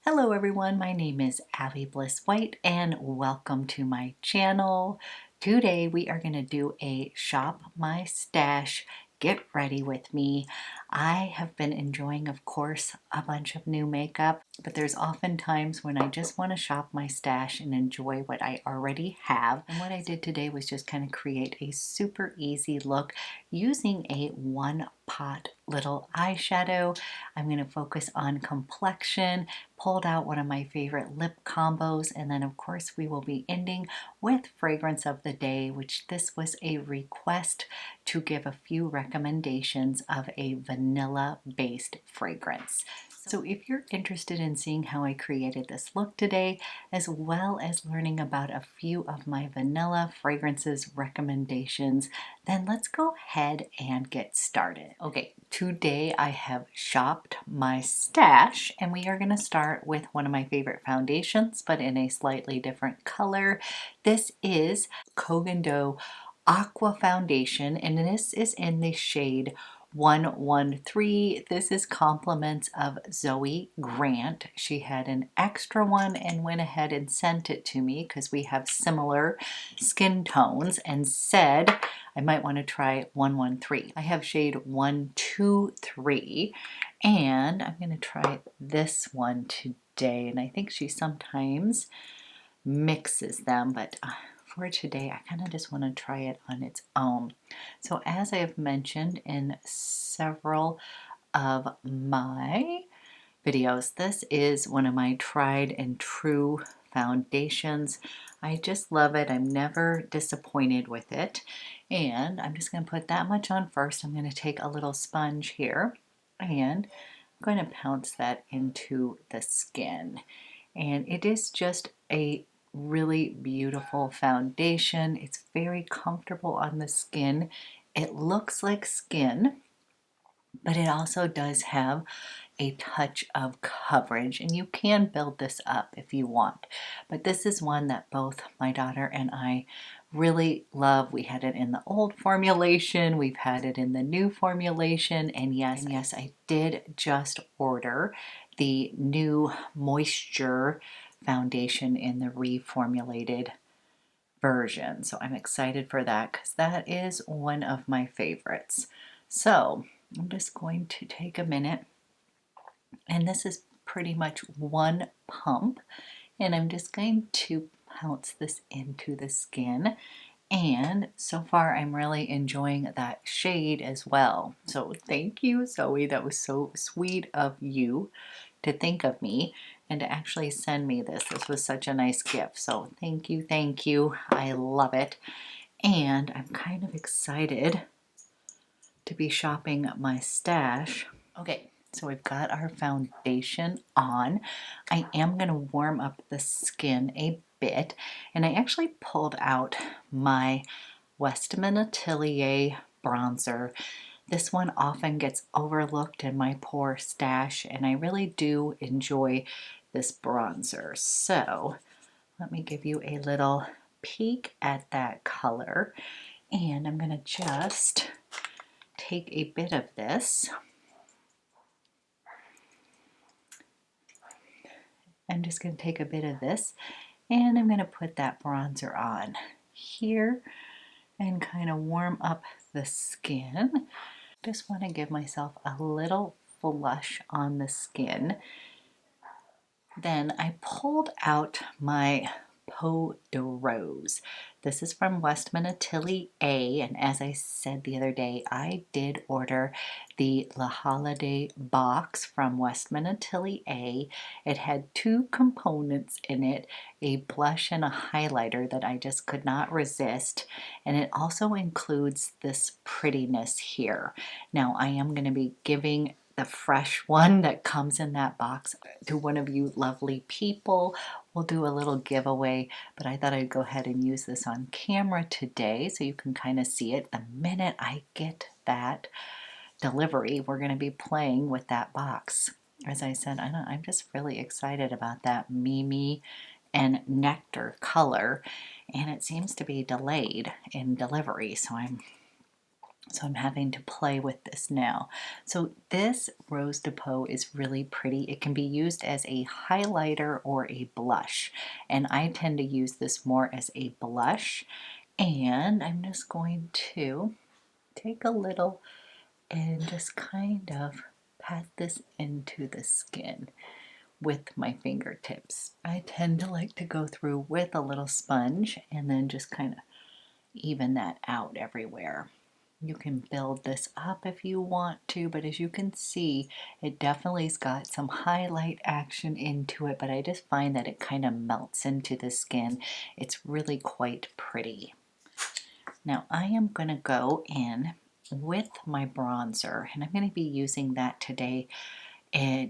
Hello everyone, my name is Abby Bliss White and welcome to my channel. Today we are going to do a shop my stash, get ready with me. I have been enjoying, of course, a bunch of new makeup, but there's often times when I just want to shop my stash and enjoy what I already have. And what I did today was just kind of create a super easy look using a one pot little eyeshadow. I'm going to focus on complexion, pulled out one of my favorite lip combos, and then of course we will be ending with fragrance of the day, which this was a request to give a few recommendations of a vanilla based fragrance. So if you're interested in seeing how I created this look today, as well as learning about a few of my vanilla fragrances recommendations, then let's go ahead and get started. Okay, today I have shopped my stash and we are going to start with one of my favorite foundations, but in a slightly different color. This is Kogan Do Aqua Foundation and this is in the shade 113. This is compliments of ZOE Grant. She had an extra one and went ahead and sent it to me because we have similar skin tones and said I might want to try 113. I have shade 123 and I'm going to try this one today, and I think she sometimes mixes them, but for today I kind of just want to try it on its own. So as I have mentioned in several of my videos, this is one of my tried and true foundations. I just love it. I'm never disappointed with it. And I'm just going to put that much on first. I'm going to take a little sponge here and I'm going to pounce that into the skin. And it is just a really beautiful foundation. It's very comfortable on the skin. It looks like skin, but it also does have a touch of coverage, and you can build this up if you want. But this is one that both my daughter and I really love. We had it in the old formulation, we've had it in the new formulation, and yes, I did just order the new moisture foundation in the reformulated version. So I'm excited for that because that is one of my favorites. So I'm just going to take a minute, and this is pretty much one pump, and I'm just going to pounce this into the skin. And so far I'm really enjoying that shade as well. So thank you, Zoe. That was so sweet of you to think of me and to actually send me this. This was such a nice gift. So thank you, thank you. I love it. And I'm kind of excited to be shopping my stash. Okay, so we've got our foundation on. I am going to warm up the skin a bit, and I actually pulled out my WESTMAN Atelier bronzer. This one often gets overlooked in my poor stash, and I really do enjoy this bronzer. So let me give you a little peek at that color, and I'm going to just take a bit of this. I'm just going to take a bit of this and I'm going to put that bronzer on here and kind of warm up the skin. Just want to give myself a little flush on the skin. Then I pulled out my Peau de Rose. This is from WESTMAN Atelier, and as I said the other day, I did order the La Holiday box from WESTMAN Atelier. It had two components in it, a blush and a highlighter that I just could not resist, and it also includes this prettiness here. Now I am going to be giving the fresh one that comes in that box to one of you lovely people. We'll do a little giveaway, but I thought I'd go ahead and use this on camera today so you can kind of see it. The minute I get that delivery, we're going to be playing with that box. As I said, I'm just really excited about that Mimi and Nectar color, and it seems to be delayed in delivery, so I'm So I'm having to play with this now. So this Rose de Peau is really pretty. It can be used as a highlighter or a blush. And I tend to use this more as a blush. And I'm just going to take a little and just kind of pat this into the skin with my fingertips. I tend to like to go through with a little sponge and then just kind of even that out everywhere. You can build this up if you want to, but as you can see, it definitely's got some highlight action into it, but I just find that it kind of melts into the skin. It's really quite pretty. Now I am going to go in with my bronzer, and I'm going to be using that today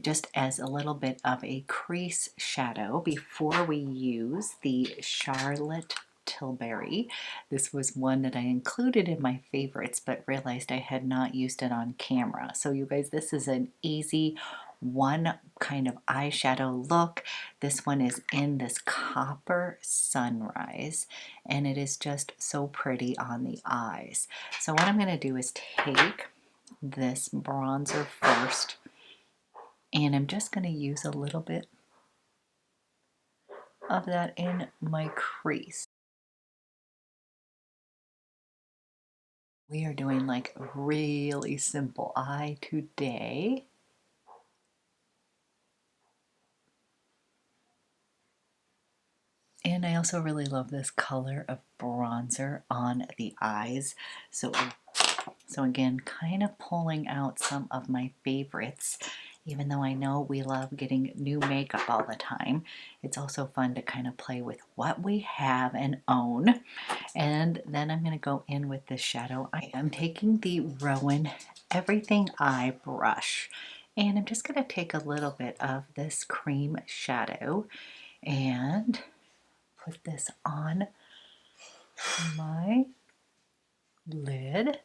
just as a little bit of a crease shadow before we use the Charlotte Tilbury. This was one that I included in my favorites but realized I had not used it on camera. So you guys, this is an easy one kind of eyeshadow look. This one is in this copper sunrise and it is just so pretty on the eyes. So what I'm going to do is take this bronzer first, and I'm just going to use a little bit of that in my crease. We are doing like a really simple eye today. And I also really love this color of bronzer on the eyes. So again, kind of pulling out some of my favorites. Even though I know we love getting new makeup all the time, it's also fun to kind of play with what we have and own. And then I'm going to go in with this shadow. I am taking the ROEN Everything Eye brush, and I'm just going to take a little bit of this cream shadow and put this on my lid.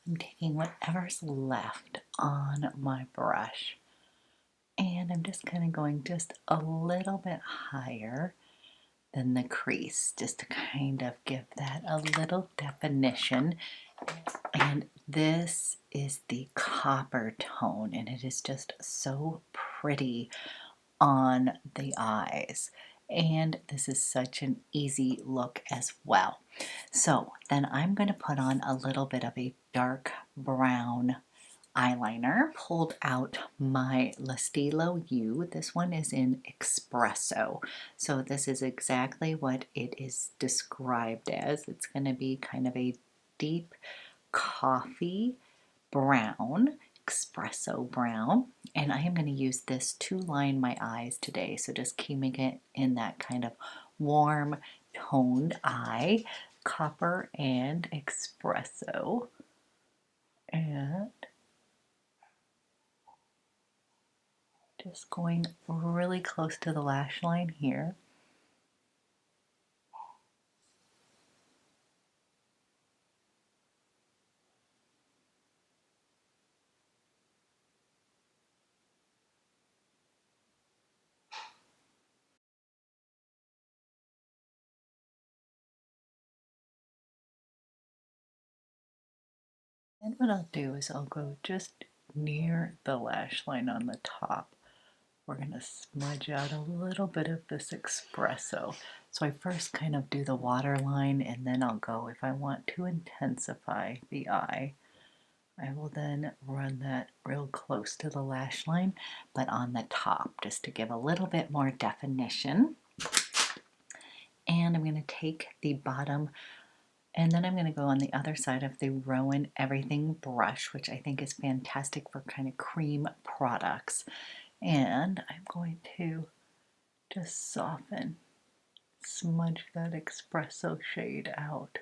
I'm taking whatever's left on my brush, and I'm just kind of going just a little bit higher than the crease, just to kind of give that a little definition. And this is the copper tone, and it is just so pretty on the eyes. And this is such an easy look as well. So then I'm going to put on a little bit of a dark brown eyeliner. Pulled out my Stilo U. This one is in Espresso. So this is exactly what it is described as. It's going to be kind of a deep coffee brown, espresso brown, and I am going to use this to line my eyes today. So just keeping it in that kind of warm toned eye, copper and espresso. And just going really close to the lash line here. And what I'll do is I'll go just near the lash line on the top. We're going to smudge out a little bit of this espresso. So I first kind of do the waterline, and then I'll go, if I want to intensify the eye, I will then run that real close to the lash line, but on the top, just to give a little bit more definition. And I'm going to take the bottom, and then I'm going to go on the other side of the ROEN Everything brush, which I think is fantastic for kind of cream products. And I'm going to just soften, smudge that espresso shade out.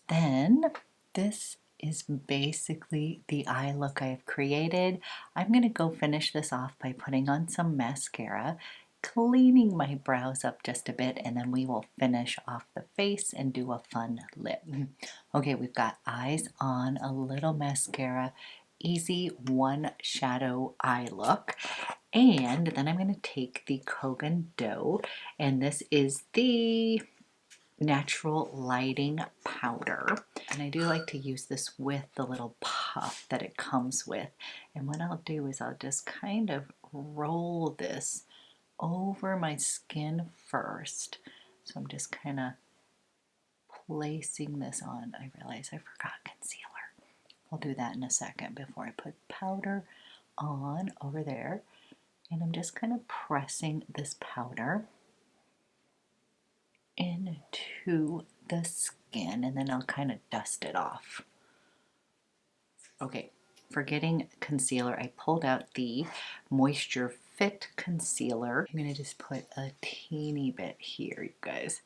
Then this is basically the eye look I've created. I'm going to go finish this off by putting on some mascara, cleaning my brows up just a bit, and then we will finish off the face and do a fun lip. Okay, we've got eyes on, a little mascara, easy one shadow eye look. And then I'm going to take the Kogan Dough, and this is the natural lighting powder, and I do like to use this with the little puff that it comes with. And what I'll do is I'll just kind of roll this over my skin first. So I'm just kind of placing this on. I realize I forgot concealer. I'll do that in a second before I put powder on over there. And I'm just kind of pressing this powder into the skin, and then I'll kind of dust it off. Okay, forgetting concealer, I pulled out the Moisture Fit concealer. I'm going to just put a teeny bit here, you guys.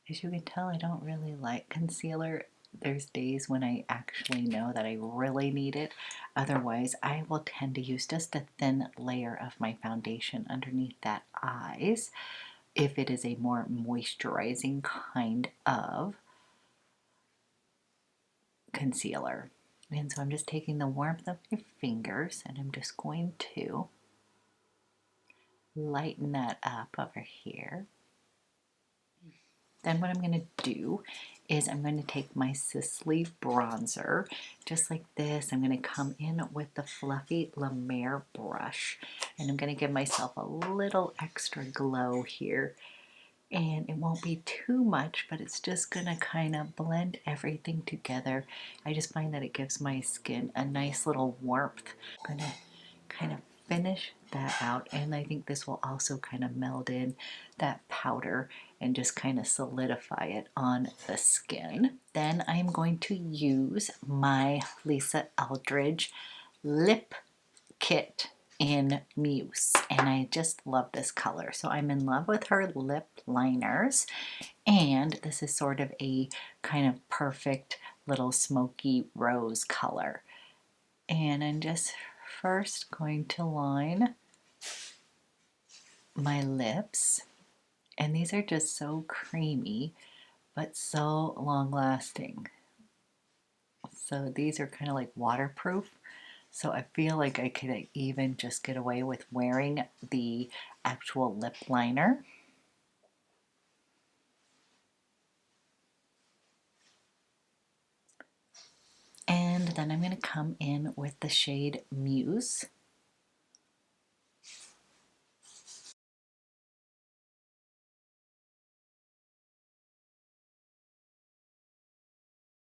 As you can tell, I don't really like concealer. There's days when I actually know that I really need it. Otherwise, I will tend to use just a thin layer of my foundation underneath that eyes, if it is a more moisturizing kind of concealer. And so I'm just taking the warmth of my fingers and I'm just going to lighten that up over here. Then what I'm going to do is I'm going to take my Sisley bronzer, just like this. I'm going to come in with the fluffy La Mer brush, and I'm going to give myself a little extra glow here. And it won't be too much, but it's just going to kind of blend everything together. I just find that it gives my skin a nice little warmth. I'm going to kind of finish that out, and I think this will also kind of meld in that powder and just kind of solidify it on the skin. Then I'm going to use my Alyssa Eldridge lip kit in Muse, and I just love this color. So I'm in love with her lip liners, and this is sort of a kind of perfect little smoky rose color. And I'm just first going to line my lips, and these are just so creamy but so long lasting. So these are kind of like waterproof, so I feel like I could even just get away with wearing the actual lip liner. And then I'm going to come in with the shade Muse.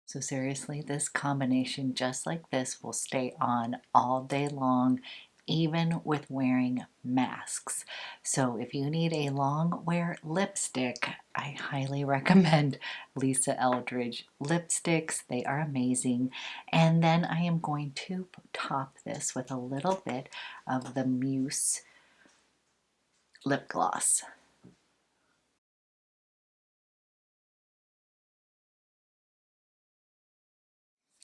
So seriously, this combination just like this will stay on all day long, even with wearing masks. So if you need a long wear lipstick, I highly recommend Alyssa Eldridge lipsticks. They are amazing. And then I am going to top this with a little bit of the Muse lip gloss.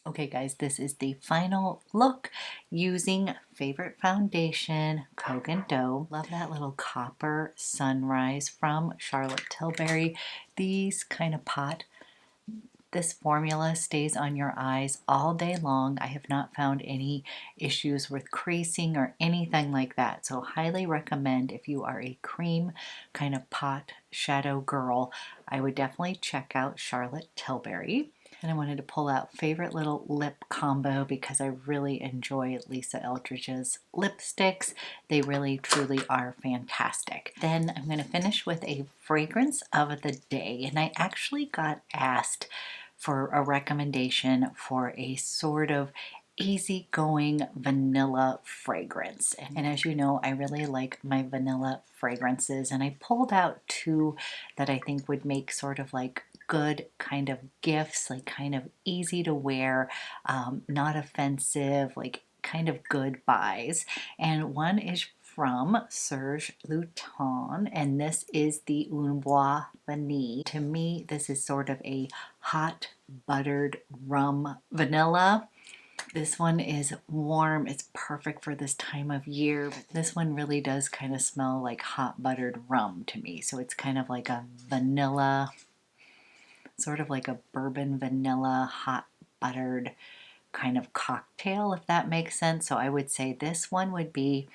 Okay guys, this is the final look using favorite foundation, Kogan Dough. Love that little copper sunrise from Charlotte Tilbury. These kind of pot. This formula stays on your eyes all day long. I have not found any issues with creasing or anything like that. So highly recommend if you are a cream kind of pot shadow girl. I would definitely check out Charlotte Tilbury. And I wanted to pull out favorite little lip combo because I really enjoy Alyssa Eldridge's lipsticks. They really truly are fantastic. Then I'm going to finish with a fragrance of the day, and I actually got asked for a recommendation for a sort of easygoing vanilla fragrance. And as you know, I really like my vanilla fragrances, and I pulled out two that I think would make sort of like good kind of gifts, like kind of easy to wear, not offensive, like kind of good buys. And one is from Serge Luton, and this is the Un Bois Vanille. To me, this is sort of a hot buttered rum vanilla. This one is warm. It's perfect for this time of year. This one really does kind of smell like hot buttered rum to me. So it's kind of like a vanilla, sort of like a bourbon vanilla hot buttered kind of cocktail, if that makes sense. So I would say this one would be,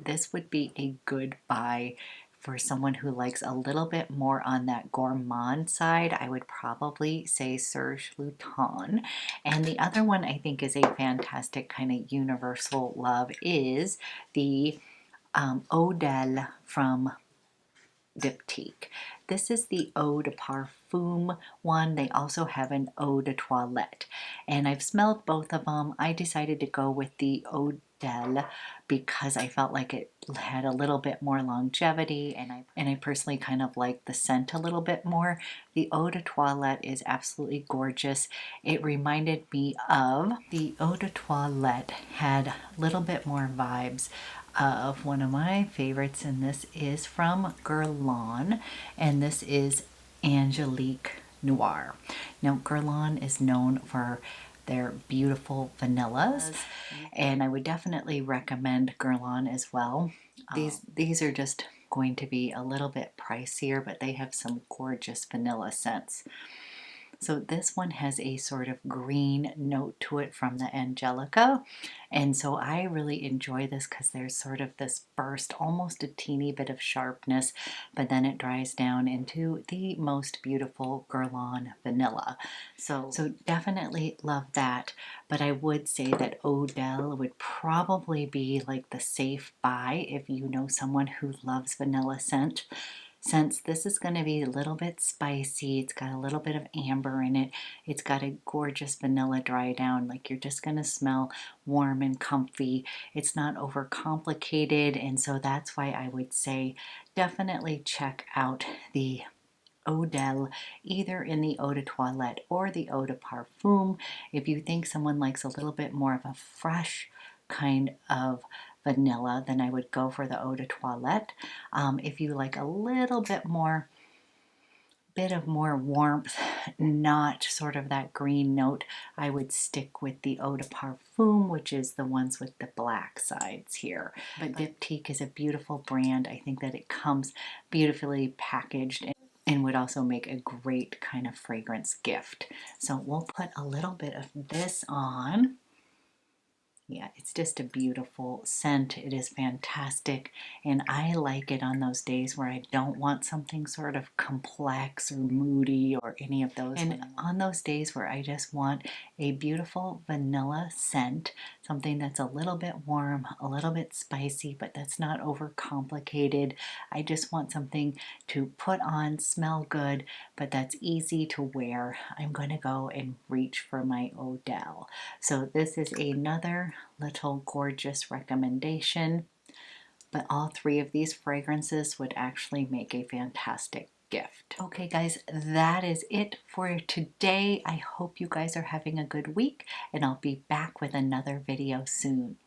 this would be a good buy for someone who likes a little bit more on that gourmand side. I would probably say Serge Luton. And the other one I think is a fantastic kind of universal love is the DUELLE from DIPTYQUE. This is the Eau de Parfum one. They also have an Eau de Toilette. And I've smelled both of them. I decided to go with the DUELLE because I felt like it had a little bit more longevity, and I personally kind of like the scent a little bit more. The Eau de Toilette is absolutely gorgeous. It reminded me of the Eau de Toilette, had a little bit more vibes of one of my favorites, and this is from Grwm, and this is Angelique Noir. Now Grwm is known for their beautiful vanillas, and I would definitely recommend Grwm as well. These are just going to be a little bit pricier, but they have some gorgeous vanilla scents. So this one has a sort of green note to it from the Angelique. And so I really enjoy this because there's sort of this burst, almost a teeny bit of sharpness, but then it dries down into the most beautiful Guerlain vanilla. So definitely love that. But I would say that DUELLE would probably be like the safe buy if you know someone who loves vanilla scent. Since this is going to be a little bit spicy, it's got a little bit of amber in it, it's got a gorgeous vanilla dry down, like you're just going to smell warm and comfy. It's not overcomplicated, and so that's why I would say definitely check out the DUELLE, either in the Eau de Toilette or the Eau de Parfum. If you think someone likes a little bit more of a fresh kind of vanilla, then I would go for the Eau de Toilette. If you like a little bit more, more warmth, not sort of that green note, I would stick with the Eau de Parfum, which is the ones with the black sides here. But DIPTYQUE is a beautiful brand. I think that it comes beautifully packaged and would also make a great kind of fragrance gift. So we'll put a little bit of this on. Yeah, it's just a beautiful scent. It is fantastic, and I like it on those days where I don't want something sort of complex or moody or any of those. And on those days where I just want a beautiful vanilla scent, something that's a little bit warm, a little bit spicy, but that's not overcomplicated. I just want something to put on, smell good, but that's easy to wear. I'm going to go and reach for my DUELLE. So this is another little gorgeous recommendation, but all three of these fragrances would actually make a fantastic gift. Okay guys, that is it for today. I hope you guys are having a good week, and I'll be back with another video soon.